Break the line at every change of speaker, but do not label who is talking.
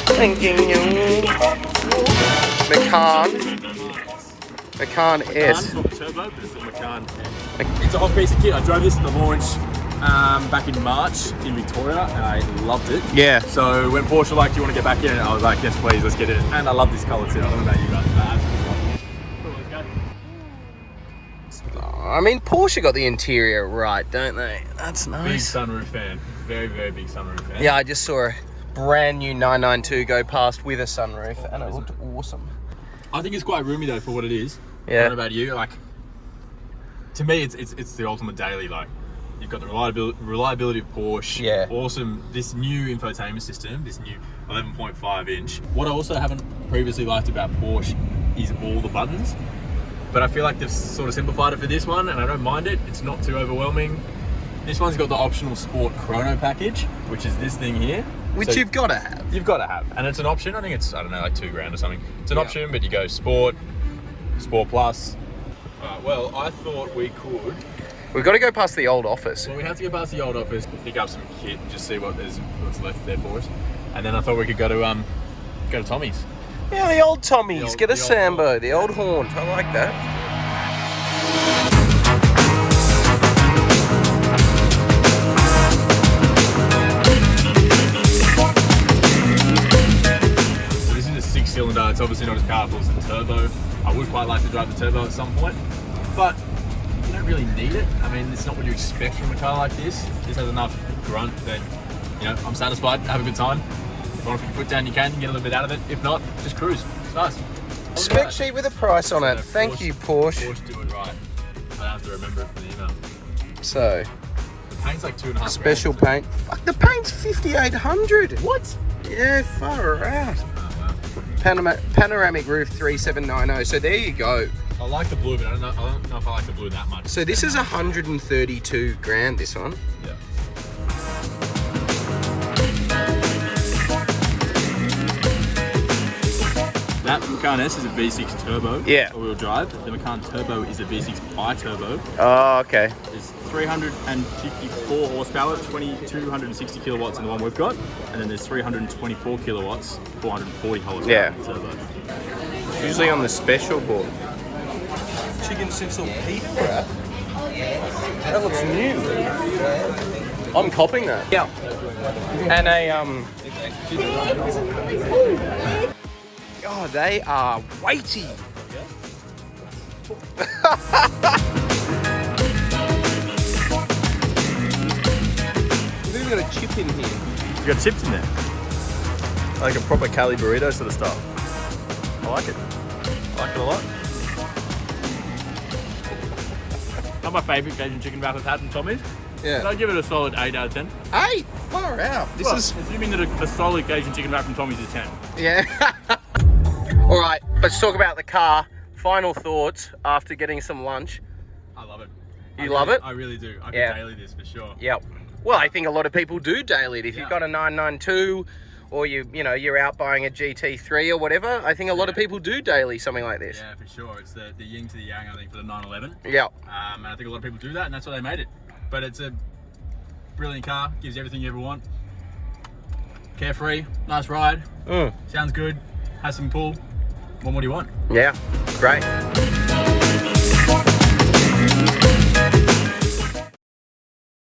Thanking you. Macan S.
Not turbo, but it's the Macan S. It's a hot piece of kit. I drove this at the launch back in March in Victoria, and I loved it.
Yeah.
So when Porsche like, do you want to get back in it? I was like, yes, please, let's get in it. And I love this colour too. I don't know about you guys, but I absolutely love it. Cool, let's go.
I mean, Porsche got the interior right, don't they? That's
Big
nice.
sunroof fan. Very, very big sunroof fan.
Yeah, I just saw a brand new 992 go past with a sunroof, and it looked awesome.
I think it's quite roomy though for what it is.
Yeah.
I don't know about you. Like, to me, it's the ultimate daily. Like, you've got the reliability of Porsche.
Yeah.
Awesome. This new infotainment system, this new 11.5 inch. What I also haven't previously liked about Porsche is all the buttons. But I feel like they've sort of simplified it for this one, and I don't mind it. It's not too overwhelming. This one's got the optional Sport Chrono package, which is this thing here.
Which you've got to have.
You've got to have. And it's an option. I think it's, I don't know, like $2,000 or something. It's an option, but you go Sport, Sport Plus. Well, I thought we could...
We've got to go past the old office.
Well, we have to go past the old office, pick up some kit, and just see what's left there for us. And then I thought we could go to Tommy's.
Yeah, the old Tommies. Get a
the old
Sambo, the old Haunt. I like that.
So this is a 6-cylinder. It's obviously not as powerful as the turbo. I would quite like to drive the turbo at some point, but you don't really need it. I mean, it's not what you expect from a car like this. This has enough grunt that, you know, I'm satisfied, have a good time. If you want to put your foot down, you can get a little bit out of it. If not, just cruise. It's nice.
Spec sheet with a price on it. Thank you, Porsche.
Porsche do it right. I have to remember it from the email.
So,
The paint's like $2.5
special paint. Fuck, the paint's 5,800.
What?
Yeah, far out.
Oh, wow.
Panoramic roof 3790. So there you go.
I like the blue, but I don't know if I like the blue that much.
So this is 132 grand. This one.
Yeah. That Macan S is a V6 turbo.
Yeah.
All-wheel drive. The Macan Turbo is a V6 bi-turbo.
Oh, okay.
It's 354 horsepower, 260 kilowatts in the one we've got, and then there's 324 kilowatts, 440 horsepower
Yeah.
in the turbo.
Usually on the special board. Chicken schnitzel pita wrap. That looks new. I'm copying that. Yeah. And oh, they are weighty. We've even got a chip in here.
You got chips in there, like a proper Cali burrito sort of style. I like it. I like it a lot. Not my favourite Cajun chicken wrap I've had from Tommy's.
Yeah.
But I'd give it a solid 8 out of 10.
8? Far out. This is...
assuming that a solid Cajun chicken wrap from Tommy's is 10.
Yeah. All right, let's talk about the car. Final thoughts after getting some lunch.
I love it.
You love it?
I really do. I could
Yeah.
daily this for sure.
Yep. Well, I think a lot of people do daily it. If you've got a 992 or you're out buying a GT3 or whatever, I think a lot of people do daily something like this.
Yeah, for sure. It's the yin to the yang, I think, for the 911.
Yep.
And I think a lot of people do that, and that's why they made it. But it's a brilliant car. Gives you everything you ever want. Carefree, nice ride. Sounds good. Has some pull. What more do you want?
Yeah, great.